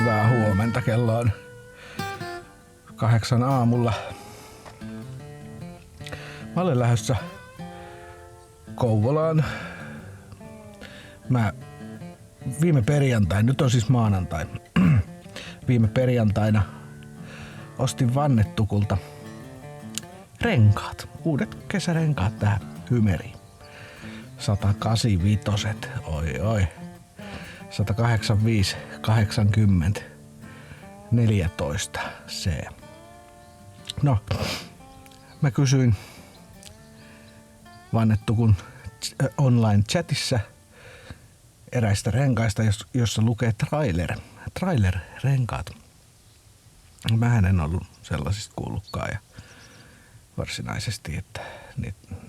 Hyvää huomenta, kello on 8 aamulla. Mä olen lähdössä Kouvolaan. Mä viime perjantaina, nyt on siis maanantai, viime perjantaina ostin Vannetukulta renkaat, uudet kesärenkaat tähän Hymeriin. 185, oi. 185 80 14 C. No, mä kysyin Vannetukun online chatissa eräistä renkaista, jossa lukee trailer-renkaat. Mähän en ollut sellaisista kuullutkaan ja varsinaisesti, että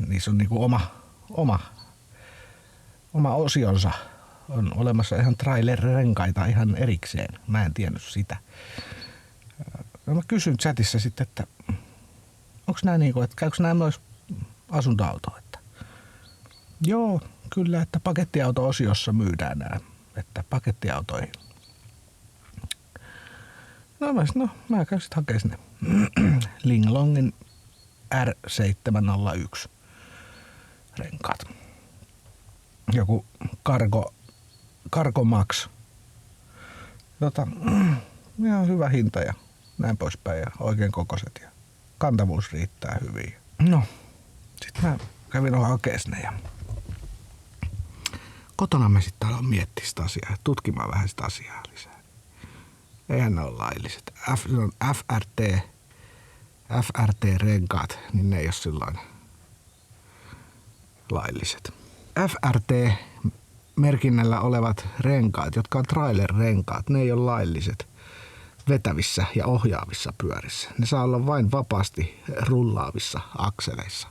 niissä on niinku oma osionsa. On olemassa ihan trailer-renkaita ihan erikseen. Mä en tiennyt sitä. No mä kysyn chatissa sitten, että onko nämä niinku, että käykö nämä myös asuntoautoa? Että joo, kyllä, että pakettiauto-osiossa myydään nämä, että pakettiautoihin. No mä käyn sitten hakemaan sinne Linglongin R701 renkaat. Joku Cargo Max. Ihan hyvä hinta ja näin poispäin ja oikein kokoiset ja kantavuus riittää hyvin. No, sit mä kävin hakemaan ne ja kotona me sitten aloin miettiä sitä asiaa ja tutkimaan vähän sitä asiaa lisää. Eihän ne ole lailliset. FRT-renkaat, niin ne ei ole silloin lailliset. FRT-merkinnällä olevat renkaat, jotka on trailer-renkaat, ne ei ole lailliset vetävissä ja ohjaavissa pyörissä. Ne saa olla vain vapaasti rullaavissa akseleissa.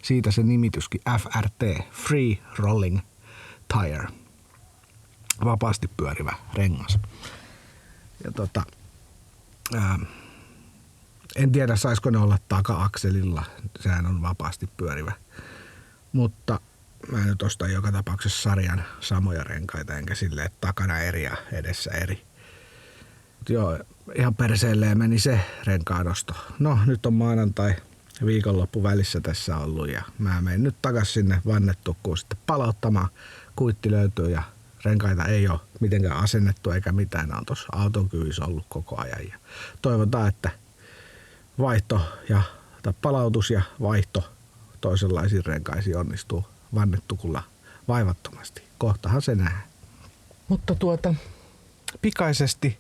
Siitä se nimityskin FRT, Free Rolling Tire, vapaasti pyörivä rengas. Ja en tiedä saisiko ne olla taka-akselilla, sehän on vapaasti pyörivä. Mutta mä nyt ostan joka tapauksessa sarjan samoja renkaita, enkä silleen, että takana eri ja edessä eri. Joo, ihan perseelleen meni se renkaanosto. No, nyt on maanantai, viikonloppu välissä tässä ollut ja mä menen nyt takas sinne Vannetukkuun sitten palauttamaan. Kuitti löytyy ja renkaita ei ole mitenkään asennettu eikä mitään. Nämä on tuossa auton kyvissä ollut koko ajan. Ja toivotaan, että palautus ja vaihto toisenlaisiin renkaisiin onnistuu Vannetukulla vaivattomasti. Kohtahan se nähdään. Mutta pikaisesti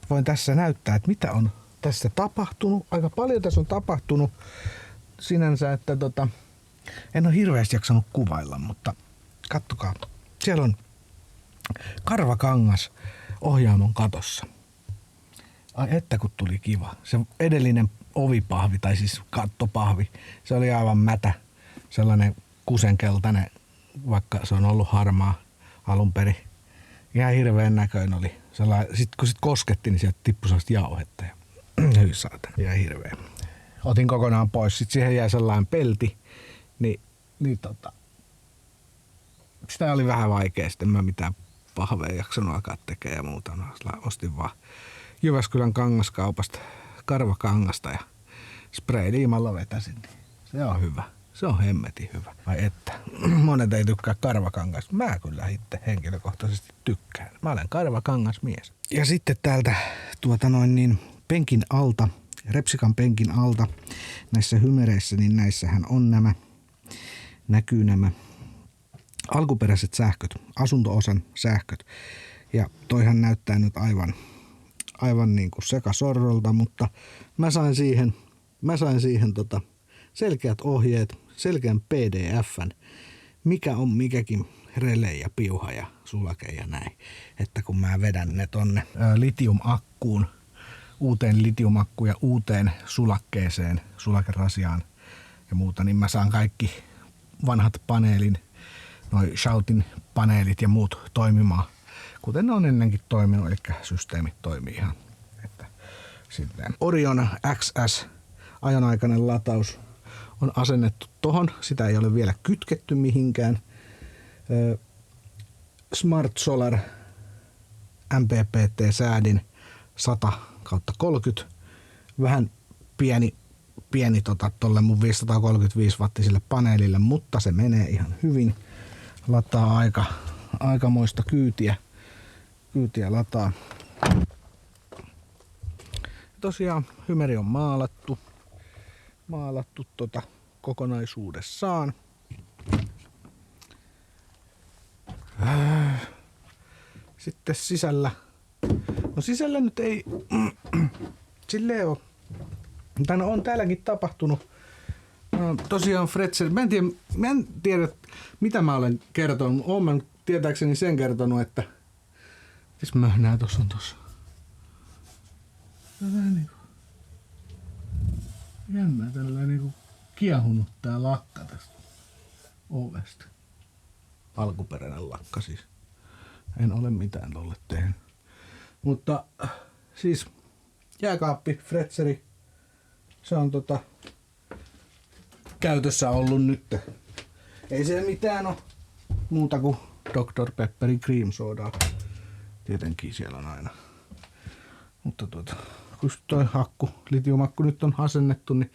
voin tässä näyttää, että mitä on tässä tapahtunut. Aika paljon tässä on tapahtunut sinänsä, että en ole hirveästi jaksanut kuvailla, mutta kattokaa. Siellä on karvakangas ohjaamon katossa. Ai että kun tuli kiva. Se edellinen ovipahvi tai siis kattopahvi, se oli aivan mätä. Sellainen kusenkeltainen, vaikka se on ollut harmaa alun perin. Ihan hirveän näköinen oli. Sitten kun sit kosketti, niin sieltä tippui sellaista jauhetta. Ja hyi saatana, ihan hirveä. Otin kokonaan pois. Sitten siihen jäi sellainen pelti. Niin sitä oli vähän vaikea. Sitten mä mitään pahvea jaksanut alkaa tekemään ja muuta. Ostin vaan Jyväskylän kangaskaupasta karvakangasta ja spray-liimalla vetäsin. Se on hyvä. Se on hemmetin hyvä. Vai että? Monet ei tykkää karvakangasta. Mä kyllä itse henkilökohtaisesti tykkään. Mä olen karvakangasmies. Ja sitten täältä penkin alta, Repsikan penkin alta, näissä hymereissä, niin näissähän on näkyy nämä alkuperäiset sähköt, asunto-osan sähköt. Ja toihan näyttää nyt aivan niin kuin sekasorrolta, mutta mä sain siihen selkeät ohjeet, selkeän PDF:n, mikä on mikäkin rele ja piuha ja sulake ja näin. Että kun mä vedän ne tonne litiumakkuun, uuteen litiumakkuun ja uuteen sulakkeeseen, sulakerasiaan ja muuta, niin mä saan kaikki vanhat paneelin, noi Shoutin paneelit ja muut toimimaan, kuten ne on ennenkin toiminut, eli systeemit toimii ihan. Että sitten Orion XS ajonaikainen lataus on asennettu tohon. Sitä ei ole vielä kytketty mihinkään. Smart Solar MPPT-säädin 100/30. Vähän pieni tolle mun 535 wattiselle paneelille, mutta se menee ihan hyvin. Lataa aikamoista kyytiä lataa. Tosiaan hymeri on maalattu kokonaisuudessaan. Sitten sisällä. No sisällä nyt ei silleen ole. Tänne on täälläkin tapahtunut. Tosiaan Fretzel, mä en tiedä mitä mä olen kertonut. Olen tietääkseni sen kertonut, että siis möhnää tossa on tossa. Tää vähän niinku jännää tällä niinku kiehunut tää lakka tästä ovesta. Alkuperäinen lakka siis. En ole mitään tolle tehnyt. Mutta siis jääkaappi, Fretzeri. Se on käytössä ollut nyt. Ei se mitään ole muuta kuin Dr. Pepperin cream soda. Tietenkin siellä on aina. Mutta kun toi litiumakku nyt on asennettu, niin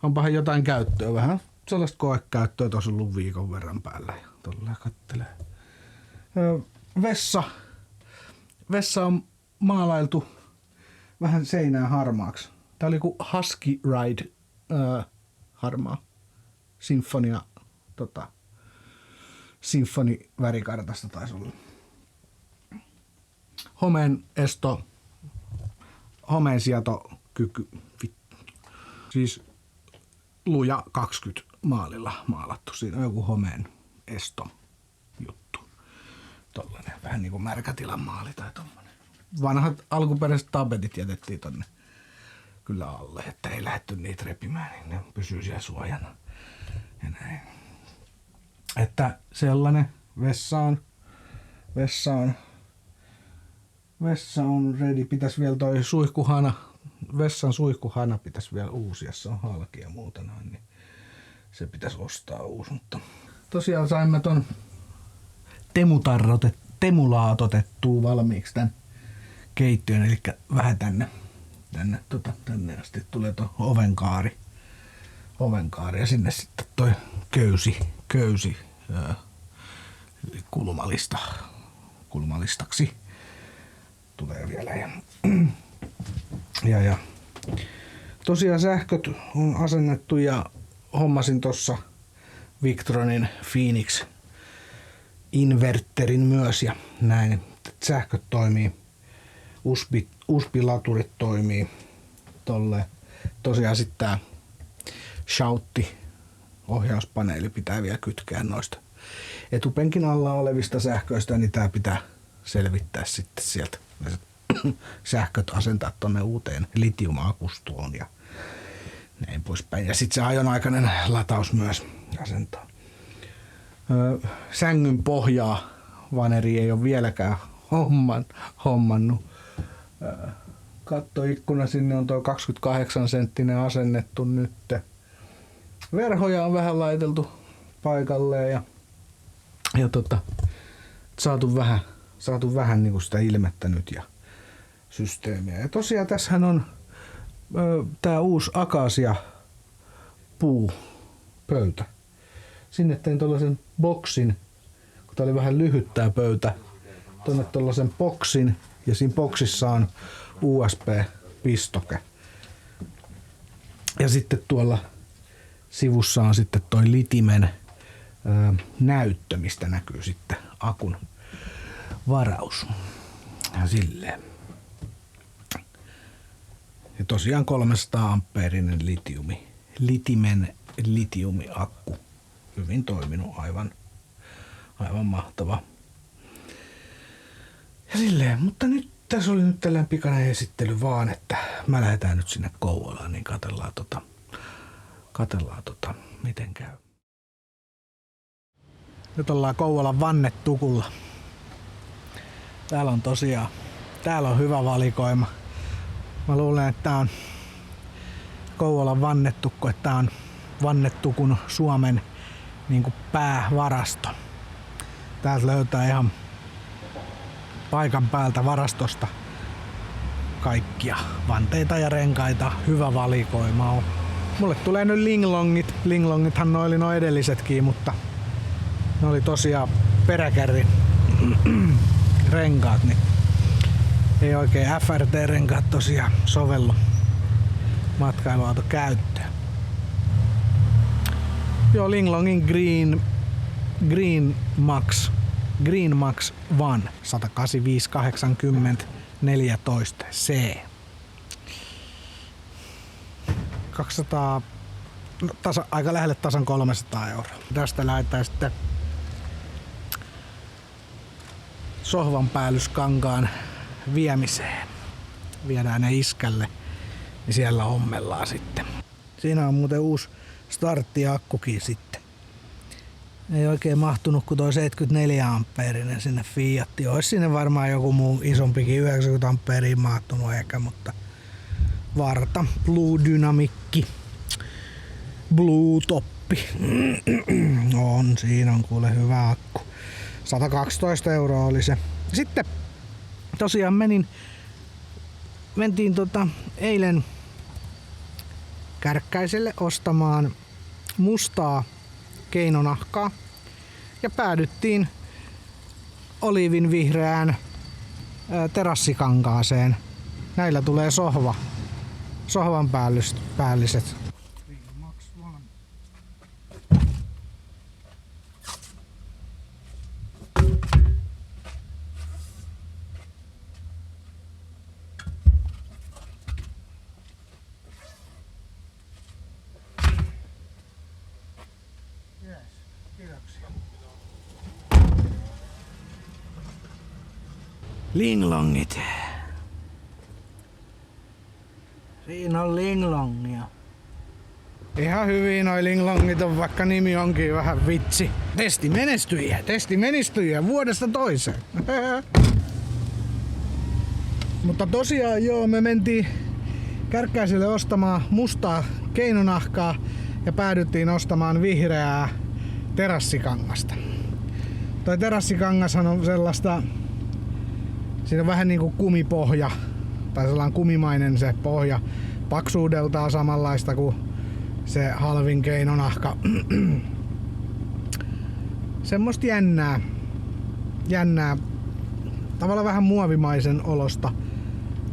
onpahan jotain käyttöä. Vähän sellaista koekäyttöä tuossa ollut viikon verran päällä. Ja tolleen kattelee. Vessa on maalailtu vähän seinää harmaaksi. Tää oli kuin Husky Ride harmaa. Symphony värikartasta taisi olla. Homeen sietokyky. Siis luja 20 maalilla maalattu. Siinä on joku homeen esto juttu. Tollanen vähän niinku märkätilan maali tai tommonen. Vanhat alkuperäiset tapetit jätettiin tonne kyllä alle, että ei lähdetty niitä repimään, niin ne pysyy siellä suojana. Ja näin. Että sellainen vessa on ready. Pitäisi vielä toi vessan suihkuhana pitäisi vielä uusia. Se on halki ja muuta noin, niin se pitäisi ostaa uusi. Mutta tosiaan saimme ton temulaatotettua valmiiksi tän keittiön, eli vähän tänne asti tulee tuo ovenkaari ja sinne sitten toi köysi kulmalistaksi tulee vielä ja tosiaan sähköt on asennettu ja hommasin tossa Victronin Phoenix inverterin myös ja näin. Sähköt toimii, USB-laturit toimii tolleen. Tosiaan sitten tää shoutti ohjauspaneeli pitää vielä kytkeä noista etupenkin alla olevista sähköistä, niin tää pitää selvittää sitten sieltä sähköt asentaa tonne uuteen litium-akustoon ja näin poispäin. Ja sitten se ajonaikainen lataus myös asentaa. Sängyn pohjaa vaneri ei ole vieläkään hommannut. Kattoikkuna sinne on tuo 28 senttinen asennettu nyt. Verhoja on vähän laiteltu paikalleen ja saatu vähän niinku sitä ilmettä nyt ja systeemiä. Ja tosiaan tässähän on tää uusi akasia puupöytä. Sinne tein tollasen boksin, kun tää oli vähän lyhyt tää pöytä. Tonne tollasen boksin ja siinä boksissa on USB-pistoke. Ja sitten tuolla sivussa on sitten toi litimen näyttö, mistä näkyy sitten akun varaus. Ja silleen. Ja tosiaan 300 ampeerinen litimen litiumiakku. Hyvin toiminut, aivan mahtava. Ja silleen, mutta nyt tässä oli nyt tällainen pikainen esittely vaan, että mä lähdetään nyt sinne Kouvolaan, niin katsellaan miten käy. Nyt ollaan Kouvolan vannetukulla. Täällä on hyvä valikoima. Mä luulen, että tää on Kouvolan vannetukko, että tää on vannetukun Suomen niin kuin päävarasto. Täältä löytää ihan paikan päältä varastosta kaikkia vanteita ja renkaita. Hyvä valikoima on. Mulle tulee nyt linglongit. Linglongithan ne oli edellisetkin, mutta ne oli tosiaan peräkärrin renkaat, niin ei oikein FRT-renkaat tosiaan sovellu matkailuauto käyttöön. Joo, Linglongin Green Max One 185/80 C. 200, aika lähelle tasan 300 €. Tästä lähdetään sitten sohvan päällyskankaan viemiseen. Viedään ne iskälle, niin siellä hommellaan sitten. Siinä on muuten uusi starttiakkukin sitten. Ei oikein mahtunut kuin toi 74 ampeerinen sinne Fiattiin. Ois sinne varmaan joku muu isompikin 90 ampeeriin mahtunut ehkä, mutta Varta, Blue Dynamikki, Blue Toppi. On, siinä on kuule hyvä akku. 112 € oli se. Sitten tosiaan mentiin eilen Kärkkäiselle ostamaan mustaa keinonahkaa ja päädyttiin oliivinvihreään terassikankaaseen. Näillä tulee sohvan päälliset. Linglongit. Siinä on linglongia. Ihan hyvin noi linglongit on, vaikka nimi onkin vähän vitsi. Testi menestyjiä vuodesta toiseen. Mutta tosiaan joo, me mentiin Kärkkäiselle ostamaan mustaa keinonahkaa ja päädyttiin ostamaan vihreää terassikangasta. Toi terassikangashan on sellaista, siinä on vähän niinku kumipohja, tai sellainen kumimainen se pohja, paksuudeltaan samanlaista kuin se halvin keinonahka. Semmoista jännää, tavallaan vähän muovimaisen olosta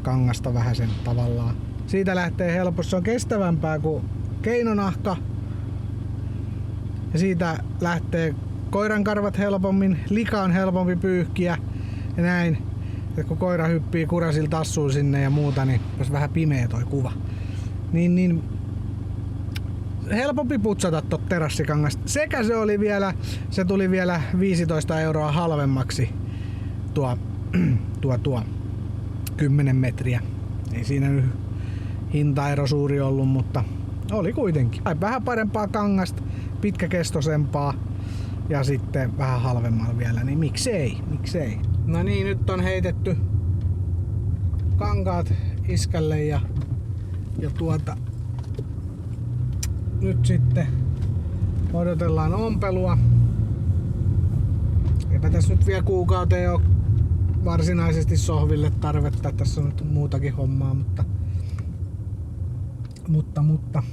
kangasta vähän sen tavallaan. Siitä lähtee helposti, se on kestävämpää kuin keinonahka. Ja siitä lähtee koirankarvat helpommin, lika on helpompi pyyhkiä ja näin. Ja kun koira hyppii kurasilla tassuun sinne ja muuta, niin jos vähän pimeä toi kuva. Niin helpompi putsata tot terassikangasta. Sekä se tuli vielä 15 € halvemmaksi tuo 10 metriä. Ei siinä nyt hintaero suuri ollut, mutta oli kuitenkin. Vähän parempaa kangasta, pitkäkestoisempaa ja sitten vähän halvemmalla vielä, niin miksei. No niin, nyt on heitetty kankaat iskälle ja nyt sitten odotellaan ompelua. Eipä tässä nyt vielä kuukauteen ole varsinaisesti sohville tarvetta, tässä on nyt muutakin hommaa, mutta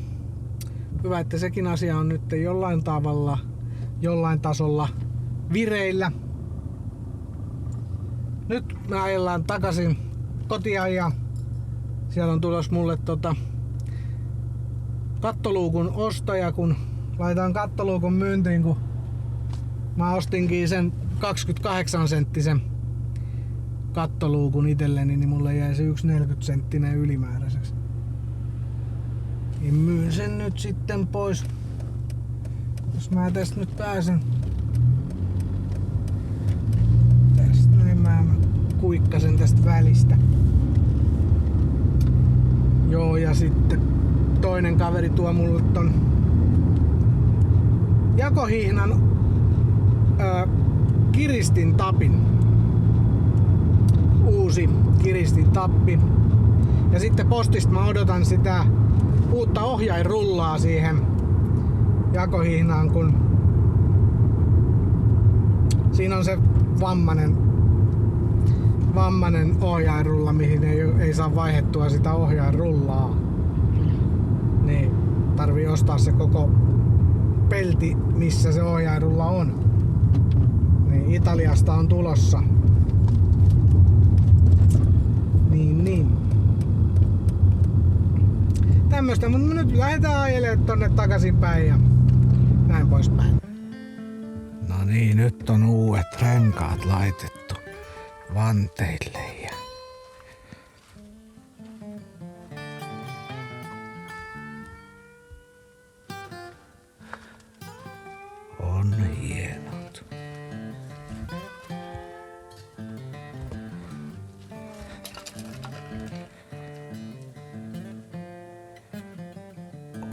hyvä, että sekin asia on nyt jollain tasolla vireillä. Nyt me ajellaan takaisin kotiin ja siellä on tulos mulle kattoluukun ostaja, kun laitan kattoluukun myyntiin, kun mä ostinkin sen 28 senttisen kattoluukun itselleni, niin mulle jäi se 1,40 senttinen ylimääräiseksi. Niin myyn sen nyt sitten pois, jos mä tästä nyt pääsen. Tästä näin mä kuikkasen tästä välistä. Joo, ja sitten toinen kaveri tuo mulle ton jakohihnan kiristintapin. Uusi kiristintappi. Ja sitten postista mä odotan sitä uutta ohjainrullaa siihen jakohihnaan, kun siinä on se vammainen vammainen ohjainrulla, mihin ei saa vaihdettua sitä ohjainrullaa, niin tarvii ostaa se koko pelti, missä se ohjainrulla on. Niin Italiasta on tulossa. Niin. Tämmöstä, mutta nyt lähdetään ajelemaan tonne takaisinpäin ja näin poispäin. No niin, nyt on uudet renkaat laitettu vanteille ja on hienot.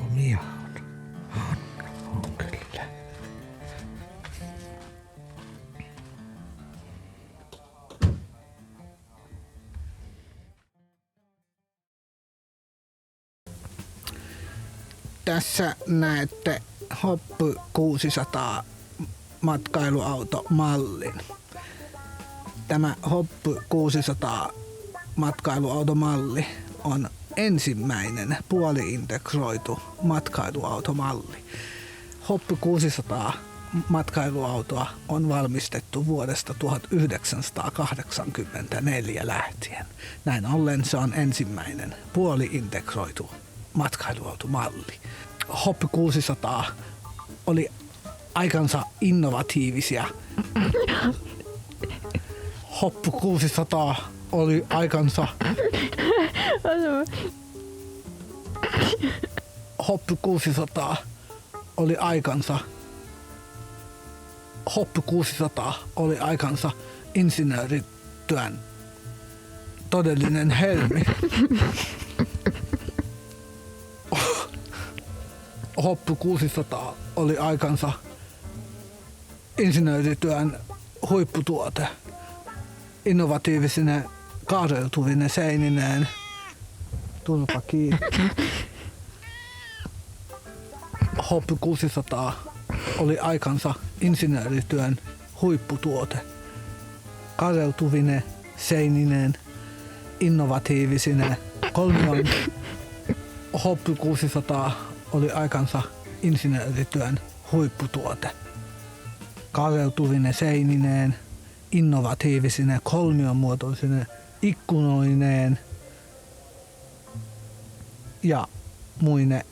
Omia on kyllä. Tässä näette Hoppu 600 matkailuautomallin. Tämä Hoppu 600 matkailuautomalli on ensimmäinen puoli-integroitu matkailuautomalli. Hoppu 600 matkailuautoa on valmistettu vuodesta 1984 lähtien. Näin ollen se on ensimmäinen puoli-integroitu matkailuautomalli. Hoppu 600 oli aikansa innovatiivisia. Hoppu 600 oli aikansa Hoppu 600 oli aikansa Hoppu 600 oli aikansa insinöörityön todellinen helmi. Hoppu 600 oli aikansa insinöörityön huipputuote. Innovatiivisine kaareutuvine seinineen. Turpa kiinni. Hoppu 600 oli aikansa insinöörityön huipputuote. Kaareutuvine seinineen. Innovatiivisine kolmion. Hoppu 600 oli aikansa insinöörityön huipputuote. Kaareutuvine seinineen, innovatiivisine kolmionmuotoisine ikkunoineen ja muine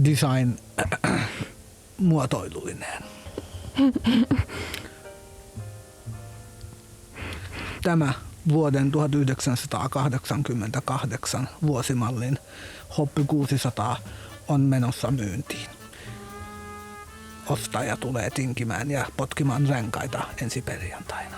design muotoiluineen. Tämä vuoden 1988 vuosimallin Hoppu 600 on menossa myyntiin. Ostaja tulee tinkimään ja potkimaan renkaita ensi perjantaina.